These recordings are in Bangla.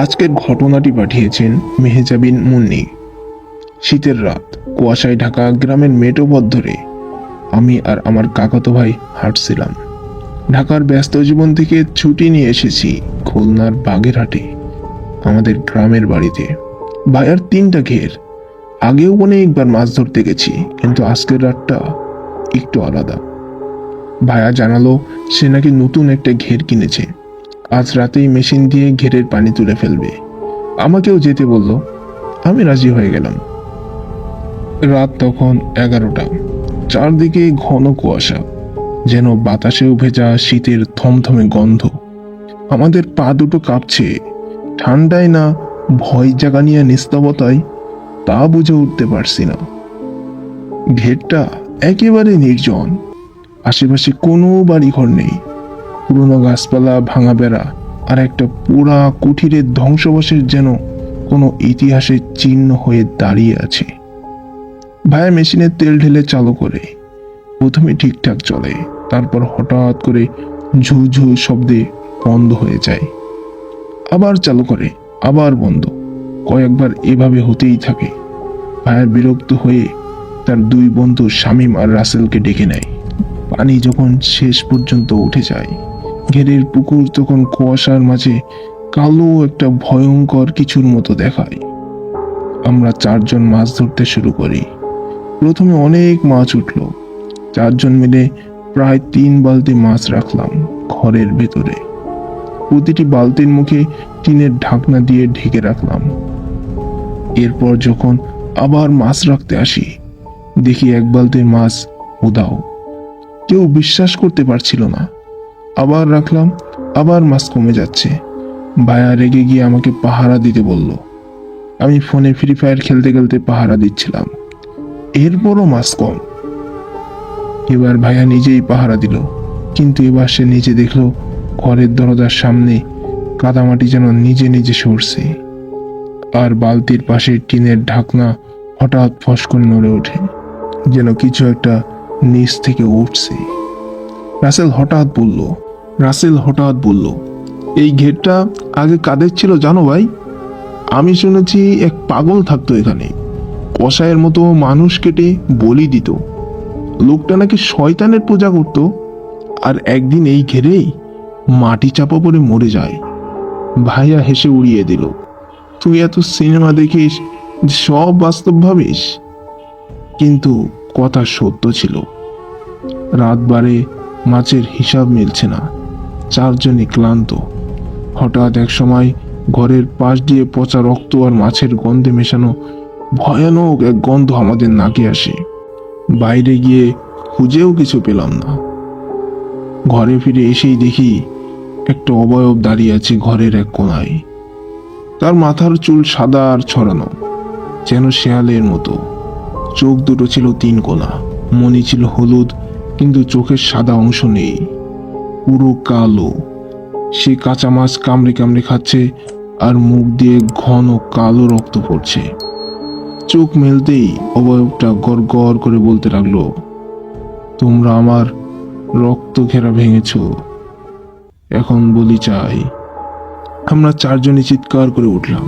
আজকের ঘটনাটি পাঠিয়েছেন মেহেজাবিন মুন্নি। শীতের রাত, কুয়াশায় ঢাকা গ্রামের মেঠো পথ ধরে আমি আর আমার কাকাতো ভাই হাঁটছিলাম। ঢাকার ব্যস্ত জীবন থেকে ছুটি নিয়ে এসেছি খুলনার বাগেরহাটে, আমাদের গ্রামের বাড়িতে। ভাইয়ার 3টা ঘের। আগেও অনেকবার মাছ ধরতে গেছি, কিন্তু আজকের রাতটা একটু আলাদা। ভাইয়া জানালো সে নাকি নতুন একটা ঘের কিনেছে। আজ রাতেই মেশিন দিয়ে ঘেরের পানি তুলে ফেলবে। আমাকেও যেতে বলল। আমি রাজি হয়ে গেলাম। রাত তখন 11টা। চারদিকে ঘন কুয়াশা, যেন বাতাসেও ভেজা শীতের থমথমে গন্ধ। আমাদের পা দুটো কাঁপছে, ঠান্ডায় না ভয় জাগানিয়া নিস্তবতায়, তা বুঝে উঠতে পারছি না। ঘেরটা একেবারে নির্জন, আশেপাশে কোনো বাড়িঘর নেই। পুরনো গাছপালা, ভাঙা বেড়া আর একটা পুরা কুঠিরের ধ্বংসাবশেষ যেন কোনো ইতিহাসের চিহ্ন হয়ে দাঁড়িয়ে আছে। ভাইয়া মেশিনে তেল ঢেলে চালু করে। প্রথমে ঠিকঠাক চলে, তারপর হঠাৎ করে ঝুঝু শব্দে বন্ধ হয়ে যায়। আবার চালু করে, আবার বন্ধ। কয়েকবার এভাবে হতেই থাকে। ভাইয়া বিরক্ত হয়ে তার 2 বন্ধু শামীম আর রাসেলকে ডেকে নেয়। পানি যখন শেষ পর্যন্ত উঠে যায়, ঘেরের পুকুর তখন কুয়াশার মাঝে কালো একটা ভয়ঙ্কর কিছুর মতো দেখায়। আমরা 4জন মাছ ধরতে শুরু করি। প্রথমে অনেক মাছ উঠলো। 4জন মিলে প্রায় 3 বালতি মাছ রাখলাম ঘরের ভেতরে। প্রতিটি বালতির মুখে টিনের ঢাকনা দিয়ে ঢেকে রাখলাম। এরপর যখন আবার মাছ রাখতে আসি, দেখি 1 বালতির মাছ উধাও। কেউ বিশ্বাস করতে পারছিল না। আবার রাখলাম, আবার মাছ কমে যাচ্ছে। ভাইয়া রেগে গিয়ে আমাকে পাহারা দিতে বলল। আমি ফোনে ফ্রি ফায়ার খেলতে খেলতে পাহারা দিচ্ছিলাম। এরপরও মাছ কম। এবার ভাইয়া নিজেই পাহারা দিল, কিন্তু এবার সে নিজে দেখলো ঘরের দরজার সামনে কাদামাটি যেন নিজে নিজে সরছে, আর বালতির পাশে টিনের ঢাকনা হঠাৎ ফস করে নড়ে ওঠে, যেন কিছু একটা নিচ থেকে উঠছে। রাসেল হঠাৎ বলল, এই ঘেরটা আগে কাদের ছিল জানো ভাই? আমি শুনেছি এক পাগল থাকতো এখানে, কসাইয়ের মতো মানুষ কেটে বলি দিত। লোকটা নাকি শয়তানের পূজা করত, আর একদিন এই ঘেরেই মাটি চাপা পড়ে মরে যায়। ভাইয়া হেসে উড়িয়ে দিল। তুই এত সিনেমা দেখিস, সব বাস্তব ভাবিস। কিন্তু কথা সত্য ছিল। রাত বাড়ে, মাছের হিসাব মিলছে না। 4জনই ক্লান্ত। হঠাৎ এক সময় ঘরের পাশ দিয়ে পচা রক্ত আর মাছের গন্ধে মেশানো ভয়ানক এক গন্ধ আমাদের নাকে আসে। বাইরে গিয়ে খুঁজেও কিছু পেলাম না। ঘরে ফিরে এসেই দেখি একটা অবয়ব দাঁড়িয়ে আছে ঘরের এক কোণায়। তার মাথার চুল সাদা আর ছড়ানো, যেন শেয়ালের মতো। চোখ দুটো ছিল 3 কোণা, মনি ছিল হলুদ, কিন্তু চোখের সাদা অংশ নেই, পুরো কালো। সে কাঁচা মাছ কামড়ে কামড়ে খাচ্ছে, আর মুখ দিয়ে ঘন কালো রক্ত পড়ছে। চোখ মেলতেই অবয়বটা গড় গড় করে বলতে লাগলো, তোমরা আমার রক্ত ঘেরা ভেঙেছ, এখন বলি চাই। আমরা 4জনই চিৎকার করে উঠলাম।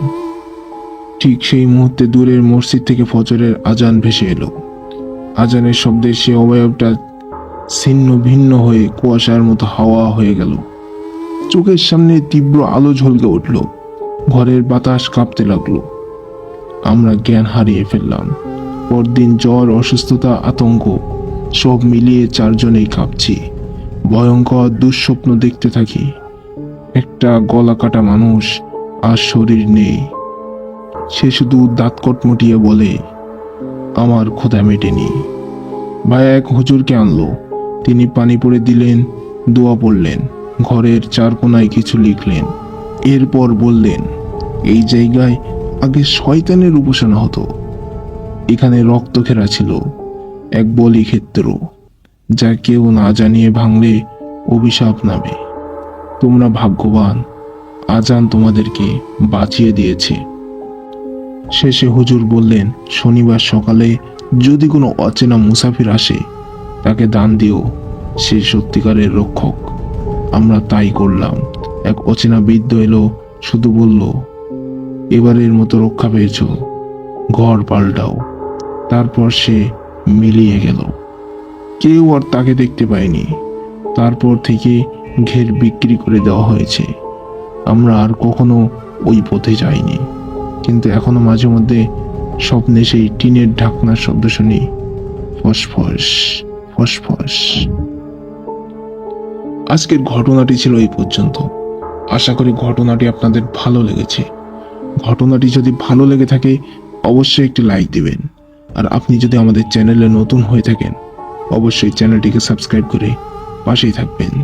ঠিক সেই মুহূর্তে দূরের মসজিদ থেকে ফজরের আজান ভেসে এলো। আজানের শব্দে সে অবয়বটা ছিন্ন ভিন্ন হয়ে কুয়াশার মতো হাওয়া হয়ে গেল। চোখের সামনে তীব্র আলো ঝলকে উঠল। ঘরের বাতাস কাঁপতে লাগলো। আমরা জ্ঞান হারিয়ে ফেললাম। পরদিন জ্বর, অসুস্থতা, আতঙ্ক সব মিলিয়ে 4জনেই কাঁপছি। ভয়ঙ্কর দুঃস্বপ্ন দেখতে থাকি। একটা গলা কাটা মানুষ, আর শরীর নেই। সে শুধু দাঁত কটমটিয়ে বলে, আমার ক্ষুধা মেটেনি। ভাইয়া এক হুজুরকে আনলো। তিনি পানি পড়ে দিলেন, দোয়া পড়লেন, ঘরের 4 কোণায় কিছু লিখলেন। এরপর বললেন, এই জায়গায় আগে শয়তানের উপাসনা হতো। এখানে রক্ত ঘেরা ছিল এক বলি ক্ষেত্র, যা কেউ না জানিয়ে ভাঙলে অভিশাপ নামে। তোমরা ভাগ্যবান, আজান তোমাদেরকে বাঁচিয়ে দিয়েছে। শেষে হুজুর বললেন, শনিবার সকালে যদি কোনো অচেনা মুসাফির আসে, তাকে দান দিও, সে সত্যিকারের রক্ষক। আমরা তাই করলাম। এক অচেনা বৃদ্ধ এলো, শুধু বলল, এবারের মতো রক্ষা পেয়েছ, ঘর পাল্টাও। তারপর সে মিলিয়ে গেল। কেউ আর তাকে দেখতে পায়নি। তারপর থেকে ঘের বিক্রি করে দেওয়া হয়েছে। আমরা আর কখনো ওই পথে যাইনি, কিন্তু এখনো মাঝে মধ্যে স্বপ্নে সেই টিনের ঢাকনার শব্দ শুনি, ফসফস ফসফস। আজকের ঘটনাটি ছিল এই পর্যন্ত। আশা করি ঘটনাটি আপনাদের ভালো লেগেছে। ঘটনাটি যদি ভালো লেগে থাকে অবশ্যই একটি লাইক দিবেন। আর আপনি যদি আমাদের চ্যানেলে নতুন হয়ে থাকেন অবশ্যই চ্যানেলটিকে সাবস্ক্রাইব করে পাশেই থাকবেন।